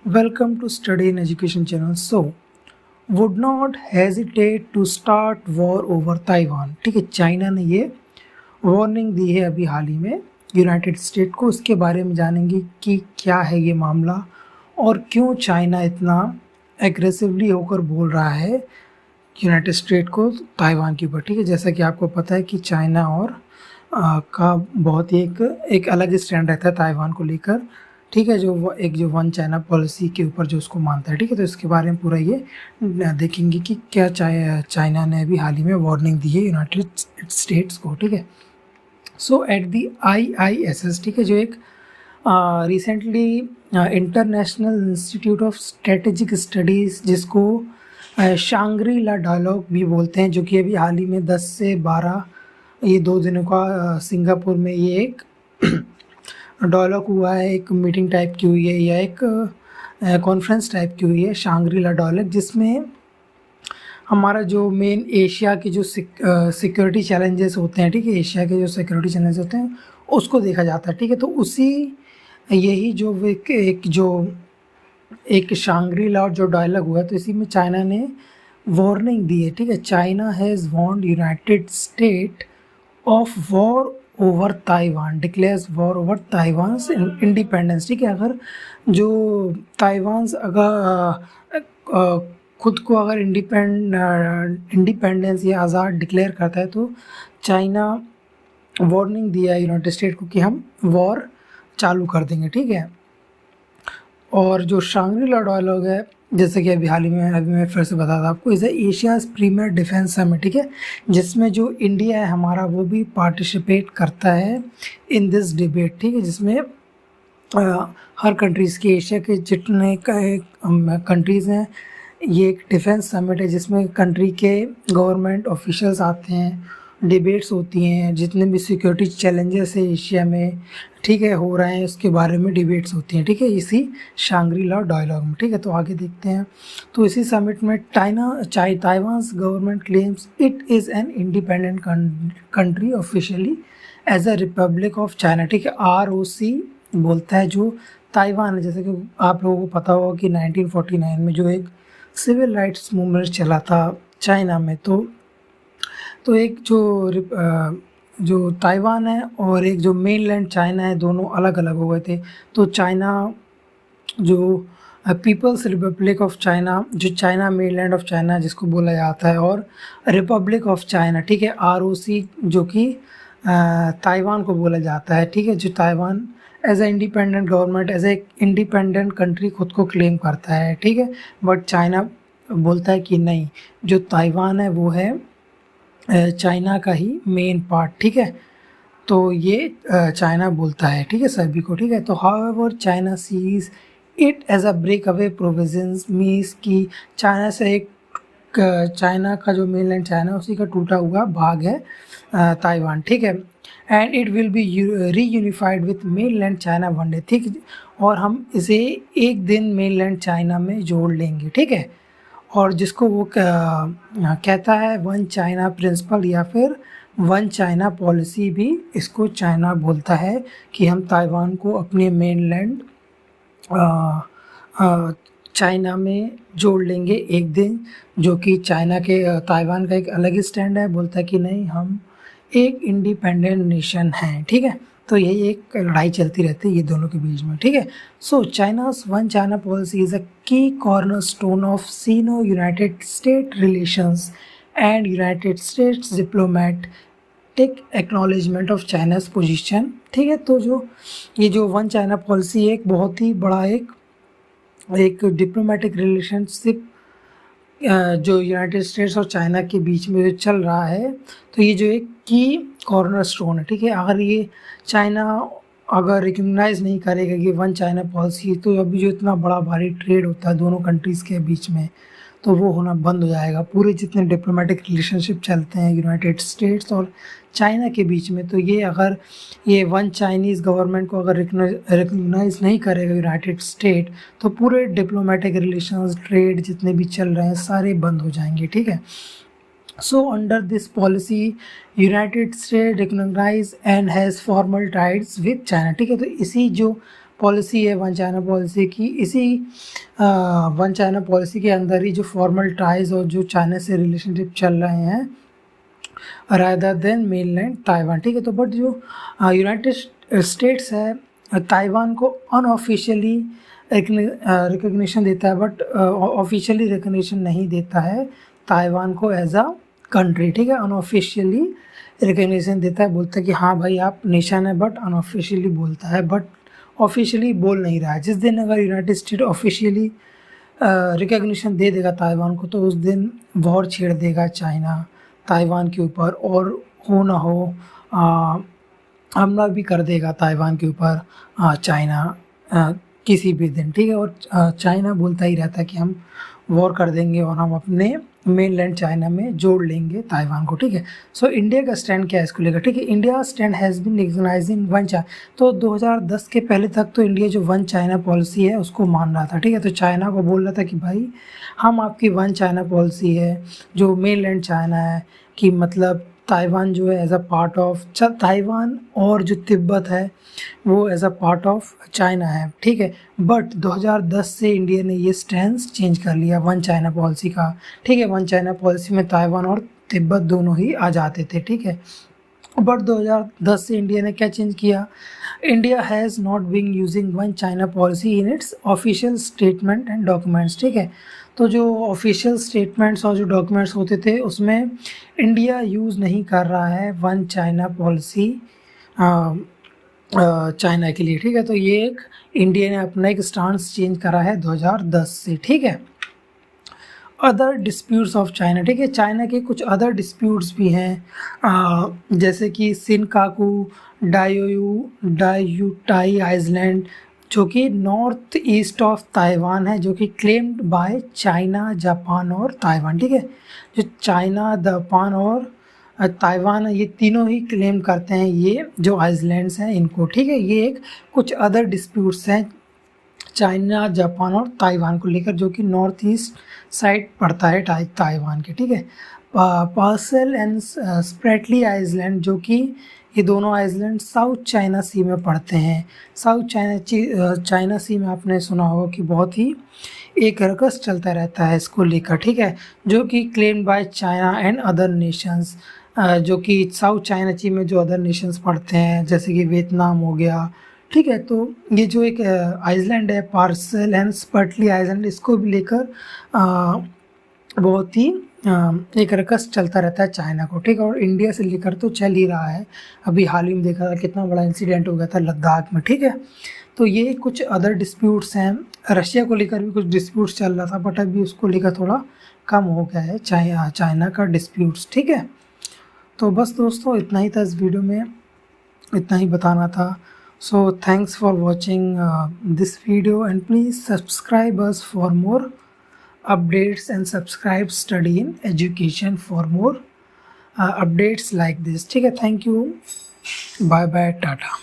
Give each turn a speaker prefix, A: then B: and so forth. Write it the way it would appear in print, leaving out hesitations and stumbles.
A: Welcome to Study in Education channel. So, would not hesitate to start war over Taiwan. ठीक है, China ने ये warning दी है अभी हाल ही में यूनाइटेड स्टेट को। उसके बारे में जानेंगे कि क्या है ये मामला और क्यों चाइना इतना एग्रेसिवली होकर बोल रहा है यूनाइटेड स्टेट को ताइवान के ऊपर। ठीक है, जैसा कि आपको पता है कि चाइना और का बहुत ही एक अलग स्टैंड रहता है ताइवान को लेकर। ठीक है, जो वन चाइना पॉलिसी के ऊपर जो उसको मानता है। ठीक है, तो इसके बारे में पूरा ये देखेंगे कि क्या चाइना ने अभी हाल ही में वार्निंग दी है यूनाइटेड स्टेट्स को। ठीक है, सो एट दी IISS, ठीक है, जो एक recently international institute of strategic studies, जिसको शांग्री ला डायलॉग भी बोलते हैं, जो कि अभी हाल ही में 10 से 12 ये 2 दिनों का सिंगापुर में ये एक डायलॉग हुआ है, एक मीटिंग टाइप की हुई है या एक कॉन्फ्रेंस टाइप की हुई है, शांग्री ला डायलॉग, जिसमें हमारा जो मेन एशिया के जो सिक्योरिटी चैलेंजेस होते हैं, ठीक है, एशिया के जो सिक्योरिटी चैलेंजेस होते हैं उसको देखा जाता है। ठीक है, तो उसी यही जो एक शांग्री ला जो डायलॉग हुआ, तो इसी में चाइना ने वार्निंग दी है। ठीक है, China has warned United state of war over Taiwan, declares war over Taiwan independence. ठीक है, अगर जो ताइवान अगर खुद को अगर इंडिपेंडेंस या आज़ाद डिक्लेयर करता है, तो चाइना वार्निंग दिया है यूनाइटेड स्टेट को कि हम वॉर चालू कर देंगे। ठीक है, और जो शांग्री ला डायलॉग है, जैसे कि अभी हाल ही में अभी मैं फिर से बता दूँ आपको, इसे एशियाज़ प्रीमियर डिफेंस समिट, ठीक है, जिसमें जो इंडिया है हमारा वो भी पार्टिसिपेट करता है इन दिस डिबेट। ठीक है, जिसमें हर कंट्रीज़ के, एशिया के जितने कंट्रीज़ हैं, ये एक डिफेंस समिट है जिसमें कंट्री के गवर्नमेंट ऑफिशियल्स आते हैं, डिबेट्स होती हैं, जितने भी सिक्योरिटी चैलेंजेस है एशिया में, ठीक है, हो रहे हैं, उसके बारे में डिबेट्स होती हैं। ठीक है, इसी शांग्री ला डायलॉग में। ठीक है, तो आगे देखते हैं। तो इसी समिट में Taiwan government claims it is an independent country officially as a Republic of China. ठीक है, ROC बोलता है जो ताइवान है। जैसे कि आप लोगों को पता होगा कि 1949 में जो एक सिविल राइट्स मूवमेंट चला था चाइना में, तो एक जो ताइवान है और एक जो मेनलैंड चाइना है, दोनों अलग अलग हो गए थे। तो चाइना जो पीपल्स रिपब्लिक ऑफ चाइना, जो चाइना मेनलैंड ऑफ चाइना जिसको बोला जाता है, और रिपब्लिक ऑफ चाइना, ठीक है, ROC, जो कि ताइवान को बोला जाता है। ठीक है, जो Taiwan as a independent government, as a independent country खुद को क्लेम करता है। ठीक है, बट चाइना बोलता है कि नहीं, जो ताइवान है वो है चाइना का ही मेन पार्ट। ठीक है, तो ये चाइना बोलता है, ठीक है, सभी को। ठीक है, तो however China sees it as a break away provisions, means कि चाइना से एक चाइना का जो मेनलैंड चाइना उसी का टूटा हुआ भाग है ताइवान। ठीक है, and it will be reunified with mainland China one day. ठीक, और हम इसे एक दिन मेनलैंड चाइना में जोड़ लेंगे। ठीक है, और जिसको वो कहता है वन चाइना प्रिंसिपल या फिर वन चाइना पॉलिसी भी इसको चाइना बोलता है, कि हम ताइवान को अपने मेनलैंड चाइना में जोड़ लेंगे एक दिन, जो कि चाइना के ताइवान का एक अलग ही स्टैंड है, बोलता है कि नहीं, हम एक इंडिपेंडेंट नेशन हैं। ठीक है, तो यही एक लड़ाई चलती रहती है ये दोनों के बीच में। ठीक है, so China's one China policy is a key cornerstone of Sino United State relations and United States diplomatic acknowledgement of China's position. ठीक है, तो जो वन चाइना पॉलिसी एक बहुत ही बड़ा एक डिप्लोमेटिक रिलेशनशिप जो यूनाइटेड स्टेट्स और चाइना के बीच में जो चल रहा है, तो ये जो एक की कॉर्नर स्टोन है। ठीक है, अगर ये चाइना अगर रिकग्नाइज़ नहीं करेगा कि वन चाइना पॉलिसी, तो अभी जो इतना बड़ा भारी ट्रेड होता है दोनों कंट्रीज़ के बीच में, तो वो होना बंद हो जाएगा। पूरे जितने डिप्लोमेटिक रिलेशनशिप चलते हैं यूनाइटेड स्टेट्स और चाइना के बीच में, तो ये अगर ये वन चाइनीज़ गवर्नमेंट को अगर रिकग्नाइज़ नहीं करेगा यूनाइटेड स्टेट, तो पूरे डिप्लोमेटिक रिलेशंस, ट्रेड जितने भी चल रहे हैं सारे बंद हो जाएंगे। ठीक है, so under this policy United State recognize and has formal ties with China. ठीक है, तो इसी जो पॉलिसी है वन चाइना पॉलिसी की, इसी वन चाइना पॉलिसी के अंदर ही जो फॉर्मल टाइज और जो चाइना से रिलेशनशिप चल रहे हैं रादर देन मेनलैंड ताइवान, ठीक है। तो बट जो यूनाइटेड स्टेट्स है ताइवान को अनऑफिशियली रिकग्निशन देता है, बट ऑफिशियली रिकग्निशन नहीं देता है ताइवान को एज अ कंट्री, ठीक है। अनऑफिशियली रिकग्निशन देता है, बोलता है कि हाँ भाई आप नेशन है, बट अनऑफिशियली बोलता है, बट ऑफिशियली बोल नहीं रहा है। जिस दिन अगर यूनाइटेड स्टेट ऑफिशियली रिकग्निशन दे देगा ताइवान को, तो उस दिन वॉर छेड़ देगा चाइना ताइवान के ऊपर, और हो ना हो हमला भी कर देगा ताइवान के ऊपर चाइना किसी भी दिन, ठीक है। और चाइना बोलता ही रहता है कि हम वॉर कर देंगे और हम अपने मेनलैंड चाइना में जोड़ लेंगे ताइवान को, ठीक है। सो इंडिया का स्टैंड क्या है इसको लेकर, ठीक है। India stand has been recognizing one China. तो 2010 के पहले तक तो इंडिया जो वन चाइना पॉलिसी है उसको मान रहा था, ठीक है। तो चाइना को बोल रहा था कि भाई हम आपकी वन चाइना पॉलिसी है जो मेनलैंड चाइना है, कि मतलब ताइवान जो है as a part of Taiwan और जो तिब्बत है वो as a part of China है, ठीक है। बट 2010 से इंडिया ने ये स्टैंस चेंज कर लिया वन चाइना पॉलिसी का, ठीक है। वन चाइना पॉलिसी में ताइवान और तिब्बत दोनों ही आ जाते थे, ठीक है। बट 2010 से इंडिया ने क्या चेंज किया, India has not been using one China policy in its official statement and documents, ठीक है। तो जो ऑफिशियल स्टेटमेंट्स और जो डॉक्यूमेंट्स होते थे उसमें इंडिया यूज़ नहीं कर रहा है वन चाइना पॉलिसी चाइना के लिए, ठीक है। तो ये एक इंडिया ने अपना एक स्टांस चेंज करा है 2010 से, ठीक है। अदर डिस्प्यूट्स ऑफ चाइना, ठीक है। चाइना के कुछ अदर डिस्प्यूट्स भी हैं, जैसे कि सिनकाकू डायूटाई आइलैंड जो कि नॉर्थ ईस्ट ऑफ ताइवान है, जो कि क्लेम्ड बाय चाइना, जापान और ताइवान, ठीक है। जो चाइना, जापान और ताइवान है, ये तीनों ही क्लेम करते हैं ये जो आइलैंड्स हैं इनको, ठीक है। ये एक कुछ अदर डिस्प्यूट्स हैं चाइना, जापान और ताइवान को लेकर, जो कि नॉर्थ ईस्ट साइड पड़ता है ताइवान के, ठीक है। पार्सल एंड स्प्रेटली आइलैंड, जो कि ये दोनों आइलैंड साउथ चाइना सी में पड़ते हैं। साउथ चाइना सी में आपने सुना होगा कि बहुत ही एक रकस चलता रहता है इसको लेकर, ठीक है। जो कि claimed by China and other Nations, जो कि साउथ चाइना सी में जो अदर नेशंस पड़ते हैं जैसे कि वियतनाम हो गया, ठीक है। तो ये जो एक आइलैंड है पार्सल एंड स्पर्टली आइलैंड, इसको भी लेकर बहुत ही एक रकस चलता रहता है चाइना को, ठीक है। और इंडिया से लेकर तो चल ही रहा है, अभी हाल ही में देखा था कितना बड़ा इंसिडेंट हो गया था लद्दाख में, ठीक है। तो ये कुछ अदर डिस्प्यूट्स हैं। रशिया को लेकर भी कुछ डिस्प्यूट्स चल रहा था, बट अभी उसको लेकर थोड़ा कम हो गया है चाइना का डिस्प्यूट्स, ठीक है। तो बस दोस्तों इतना ही था इस वीडियो में, इतना ही बताना था। So thanks for watching this video, and please subscribe us for more updates and subscribe Study in Education for more updates like this, ठीक है। Thank you, bye bye, tata.